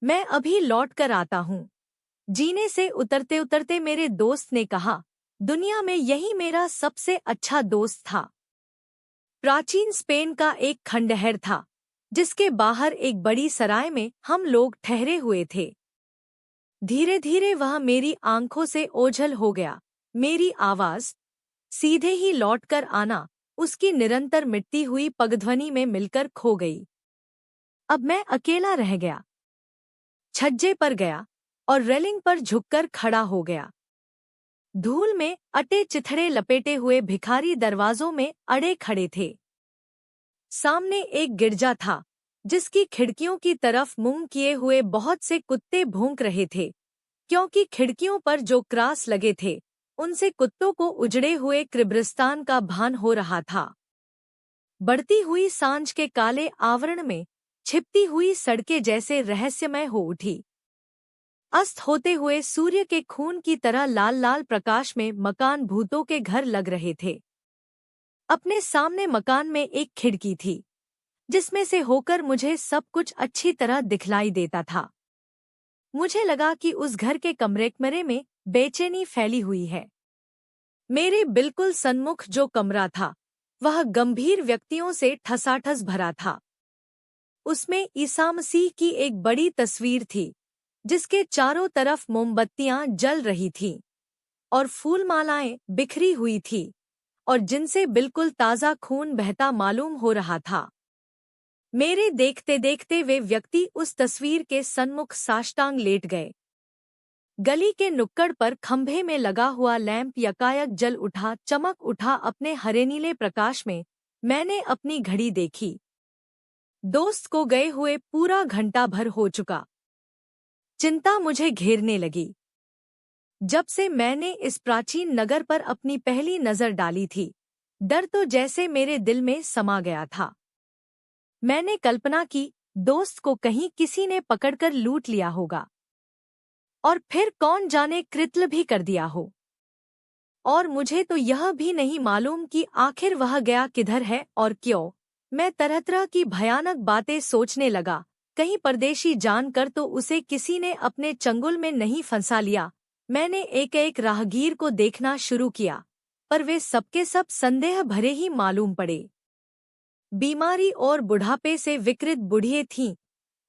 मैं अभी लौट कर आता हूँ। जीने से उतरते उतरते मेरे दोस्त ने कहा, दुनिया में यही मेरा सबसे अच्छा दोस्त था। प्राचीन स्पेन का एक खंडहर था, जिसके बाहर एक बड़ी सराय में हम लोग ठहरे हुए थे। धीरे धीरे वह मेरी आंखों से ओझल हो गया। मेरी आवाज सीधे ही लौटकर आना उसकी निरंतर मिटती हुई पगध्वनि में मिलकर खो गई। अब मैं अकेला रह गया। छज्जे पर गया और रेलिंग पर झुककर खड़ा हो गया। धूल में अटे चिथड़े लपेटे हुए भिखारी दरवाजों में अड़े खड़े थे। सामने एक गिरजा था, जिसकी खिड़कियों की तरफ मुंह किए हुए बहुत से कुत्ते भौंक रहे थे, क्योंकि खिड़कियों पर जो क्रास लगे थे उनसे कुत्तों को उजड़े हुए क्रिब्रिस्तान का भान हो रहा था। बढ़ती हुई सांझ के काले आवरण में छिपती हुई सड़कें जैसे रहस्यमय हो उठी। अस्त होते हुए सूर्य के खून की तरह लाल लाल प्रकाश में मकान भूतों के घर लग रहे थे। अपने सामने मकान में एक खिड़की थी, जिसमें से होकर मुझे सब कुछ अच्छी तरह दिखलाई देता था। मुझे लगा कि उस घर के कमरे में बेचैनी फैली हुई है। मेरे बिल्कुल सन्मुख जो कमरा था, वह गंभीर व्यक्तियों से ठसाठस भरा था। उसमें ईसा मसीह की एक बड़ी तस्वीर थी, जिसके चारों तरफ मोमबत्तियां जल रही थीं और फूलमालाएं बिखरी हुई थीं और जिनसे बिल्कुल ताज़ा खून बहता मालूम हो रहा था। मेरे देखते देखते वे व्यक्ति उस तस्वीर के सन्मुख साष्टांग लेट गए। गली के नुक्कड़ पर खंभे में लगा हुआ लैंप यकायक जल उठा, चमक उठा अपने हरेनीले प्रकाश में। मैंने अपनी घड़ी देखी। दोस्त को गए हुए पूरा घंटा भर हो चुका। चिंता मुझे घेरने लगी। जब से मैंने इस प्राचीन नगर पर अपनी पहली नजर डाली थी, डर तो जैसे मेरे दिल में समा गया था। मैंने कल्पना की, दोस्त को कहीं किसी ने पकड़कर लूट लिया होगा और फिर कौन जाने कृत्य भी कर दिया हो। और मुझे तो यह भी नहीं मालूम कि आखिर वह गया किधर है और क्यों। मैं तरह तरह की भयानक बातें सोचने लगा। कहीं परदेशी जानकर तो उसे किसी ने अपने चंगुल में नहीं फंसा लिया। मैंने एक एक राहगीर को देखना शुरू किया, पर वे सबके सब संदेह भरे ही मालूम पड़े। बीमारी और बुढ़ापे से विकृत बूढ़िये थीं,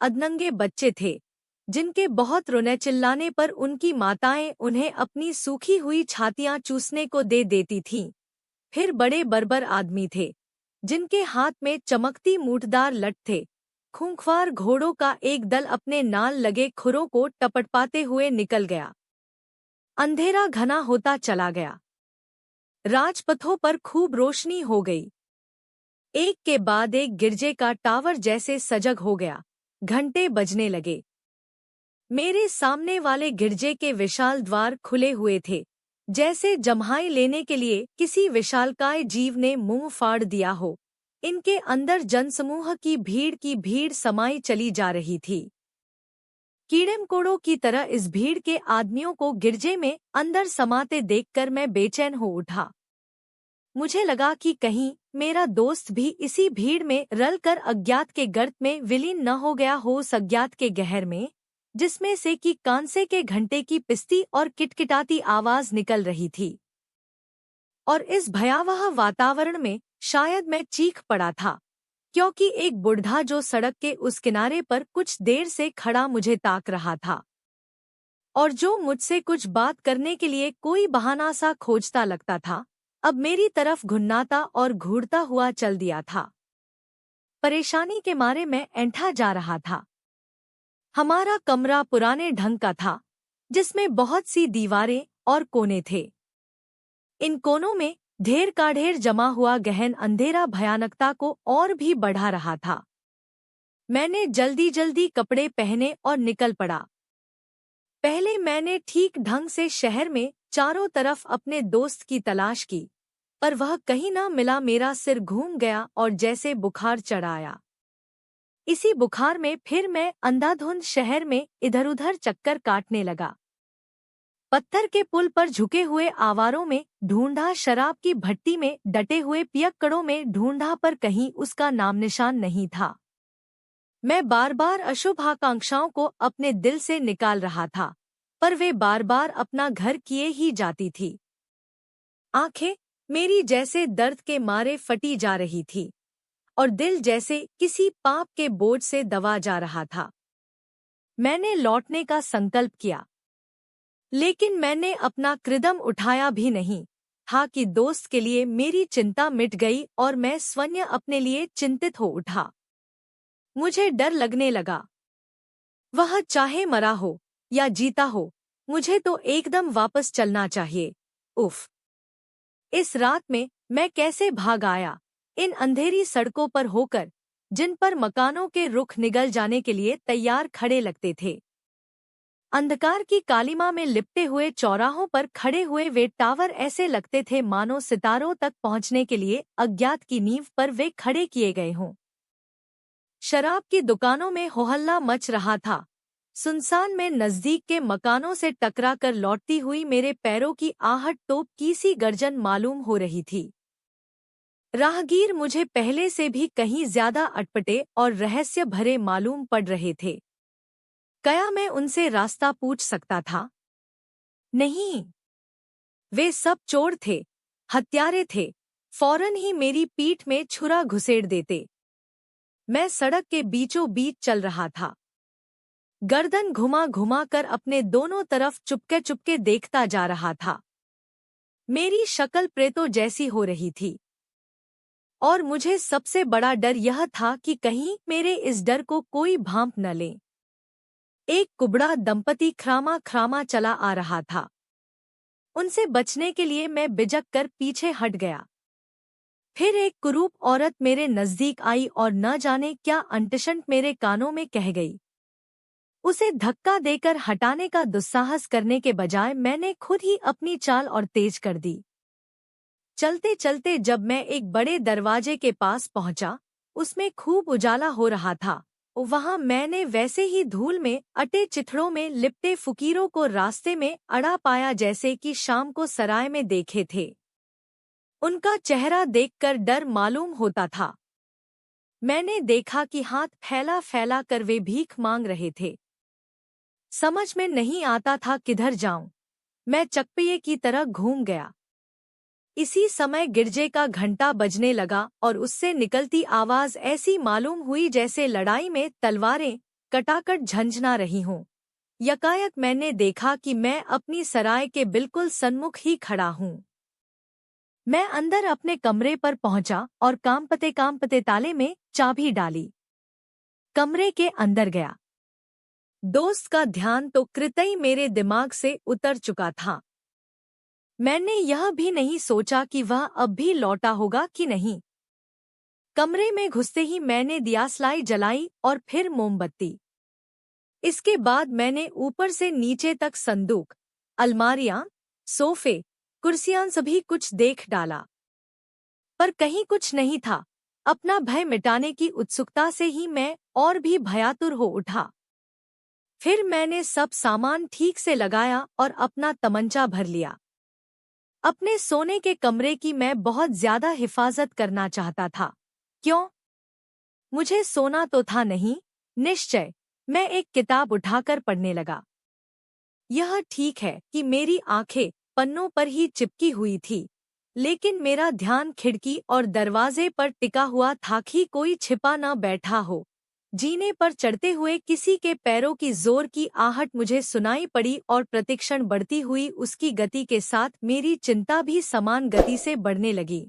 अधनंगे बच्चे थे, जिनके बहुत रोने चिल्लाने पर उनकी माताएं उन्हें अपनी सूखी हुई छातियां चूसने को दे देती थीं। फिर बड़े बर्बर आदमी थे, जिनके हाथ में चमकती मूठदार लठ थे। खूंखार घोड़ों का एक दल अपने नाल लगे खुरों को टपटपाते हुए निकल गया। अंधेरा घना होता चला गया। राजपथों पर खूब रोशनी हो गई। एक के बाद एक गिरजे का टावर जैसे सजग हो गया। घंटे बजने लगे। मेरे सामने वाले गिरजे के विशाल द्वार खुले हुए थे, जैसे जम्हाई लेने के लिए किसी विशालकाय जीव ने मुंह फाड़ दिया हो। इनके अंदर जनसमूह की भीड़ समाई चली जा रही थी। कीड़े-मकोड़ों की तरह इस भीड़ के आदमियों को गिरजे में अंदर समाते देखकर मैं बेचैन हो उठा। मुझे लगा कि कहीं मेरा दोस्त भी इसी भीड़ में रलकर अज्ञात के गर्त में विलीन न हो गया हो, उस अज्ञात के गहर में, जिसमें से कि कांसे के घंटे की पिस्ती और किटकिटाती आवाज निकल रही थी। और इस भयावह वातावरण में शायद मैं चीख पड़ा था, क्योंकि एक बुढ़ा जो सड़क के उस किनारे पर कुछ देर से खड़ा मुझे ताक रहा था और जो मुझसे कुछ बात करने के लिए कोई बहाना सा खोजता लगता था, अब मेरी तरफ घुन्नाता और घूरता हुआ चल दिया था। परेशानी के मारे मैं ऐंठा जा रहा था। हमारा कमरा पुराने ढंग का था, जिसमें बहुत सी दीवारें और कोने थे। इन कोनों में ढेर का ढेर जमा हुआ गहन अंधेरा भयानकता को और भी बढ़ा रहा था। मैंने जल्दी जल्दी कपड़े पहने और निकल पड़ा। पहले मैंने ठीक ढंग से शहर में चारों तरफ अपने दोस्त की तलाश की, पर वह कहीं न मिला। मेरा सिर घूम गया और जैसे बुखार चढ़ आया। इसी बुखार में फिर मैं अंधाधुंध शहर में इधर-उधर चक्कर काटने लगा। पत्थर के पुल पर झुके हुए आवारों में ढूंढा, शराब की भट्टी में डटे हुए पियक्कड़ों में ढूंढा, पर कहीं उसका नाम निशान नहीं था। मैं बार बार अशुभ आकांक्षाओं को अपने दिल से निकाल रहा था, पर वे बार बार अपना घर किए ही जाती थी। आंखें मेरी जैसे दर्द के मारे फटी जा रही थी और दिल जैसे किसी पाप के बोझ से दबा जा रहा था। मैंने लौटने का संकल्प किया, लेकिन मैंने अपना कदम उठाया भी नहीं था कि दोस्त के लिए मेरी चिंता मिट गई और मैं स्वयं अपने लिए चिंतित हो उठा। मुझे डर लगने लगा। वह चाहे मरा हो या जीता हो, मुझे तो एकदम वापस चलना चाहिए। उफ! इस रात में मैं कैसे भाग आया, इन अंधेरी सड़कों पर होकर, जिन पर मकानों के रुख निगल जाने के लिए तैयार खड़े लगते थे। अंधकार की कालिमा में लिपटे हुए चौराहों पर खड़े हुए वे टावर ऐसे लगते थे मानो सितारों तक पहुंचने के लिए अज्ञात की नींव पर वे खड़े किए गए हों। शराब की दुकानों में होहल्ला मच रहा था। सुनसान में नजदीक के मकानों से टकराकर लौटती हुई मेरे पैरों की आहट तोप की सी गर्जन मालूम हो रही थी। राहगीर मुझे पहले से भी कहीं ज्यादा अटपटे और रहस्य भरे मालूम पड़ रहे थे। क्या मैं उनसे रास्ता पूछ सकता था? नहीं। वे सब चोर थे, हत्यारे थे, फौरन ही मेरी पीठ में छुरा घुसेड़ देते। मैं सड़क के बीचों बीच चल रहा था, गर्दन घुमा घुमा कर अपने दोनों तरफ चुपके चुपके देखता जा रहा था। मेरी शक्ल प्रेतों जैसी हो रही थी और मुझे सबसे बड़ा डर यह था कि कहीं मेरे इस डर को कोई भांप न ले। एक कुबड़ा दंपति खरामा खरामा चला आ रहा था। उनसे बचने के लिए मैं बिजक कर पीछे हट गया। फिर एक कुरूप औरत मेरे नजदीक आई और न जाने क्या अंटशंट मेरे कानों में कह गई। उसे धक्का देकर हटाने का दुस्साहस करने के बजाय मैंने खुद ही अपनी चाल और तेज कर दी। चलते चलते जब मैं एक बड़े दरवाजे के पास पहुंचा, उसमें खूब उजाला हो रहा था। वहां मैंने वैसे ही धूल में अटे चिथड़ों में लिपटे फकीरों को रास्ते में अड़ा पाया जैसे कि शाम को सराय में देखे थे। उनका चेहरा देखकर डर मालूम होता था। मैंने देखा कि हाथ फैला फैला कर वे भीख मांग रहे थे। समझ में नहीं आता था किधर जाऊं। मैं चकपिए की तरह घूम गया। इसी समय गिरजे का घंटा बजने लगा और उससे निकलती आवाज ऐसी मालूम हुई जैसे लड़ाई में तलवारें कटाकट झंझना रही हों। यकायक मैंने देखा कि मैं अपनी सराय के बिल्कुल सन्मुख ही खड़ा हूँ। मैं अंदर अपने कमरे पर पहुंचा और कांपते ताले में चाबी डाली। कमरे के अंदर गया। दोस्त का ध्यान तो कृतई मेरे दिमाग से उतर चुका था। मैंने यह भी नहीं सोचा कि वह अब भी लौटा होगा कि नहीं। कमरे में घुसते ही मैंने दियासलाई जलाई और फिर मोमबत्ती। इसके बाद मैंने ऊपर से नीचे तक संदूक, अलमारियां, सोफे, कुर्सियां सभी कुछ देख डाला, पर कहीं कुछ नहीं था। अपना भय मिटाने की उत्सुकता से ही मैं और भी भयातुर हो उठा। फिर मैंने सब सामान ठीक से लगाया और अपना तमंचा भर लिया। अपने सोने के कमरे की मैं बहुत ज्यादा हिफाजत करना चाहता था। क्यों? मुझे सोना तो था नहीं। निश्चय मैं एक किताब उठाकर पढ़ने लगा। यह ठीक है कि मेरी आंखें पन्नों पर ही चिपकी हुई थी, लेकिन मेरा ध्यान खिड़की और दरवाजे पर टिका हुआ था कि कोई छिपा न बैठा हो। जीने पर चढ़ते हुए किसी के पैरों की जोर की आहट मुझे सुनाई पड़ी और प्रतिक्षण बढ़ती हुई उसकी गति के साथ मेरी चिंता भी समान गति से बढ़ने लगी।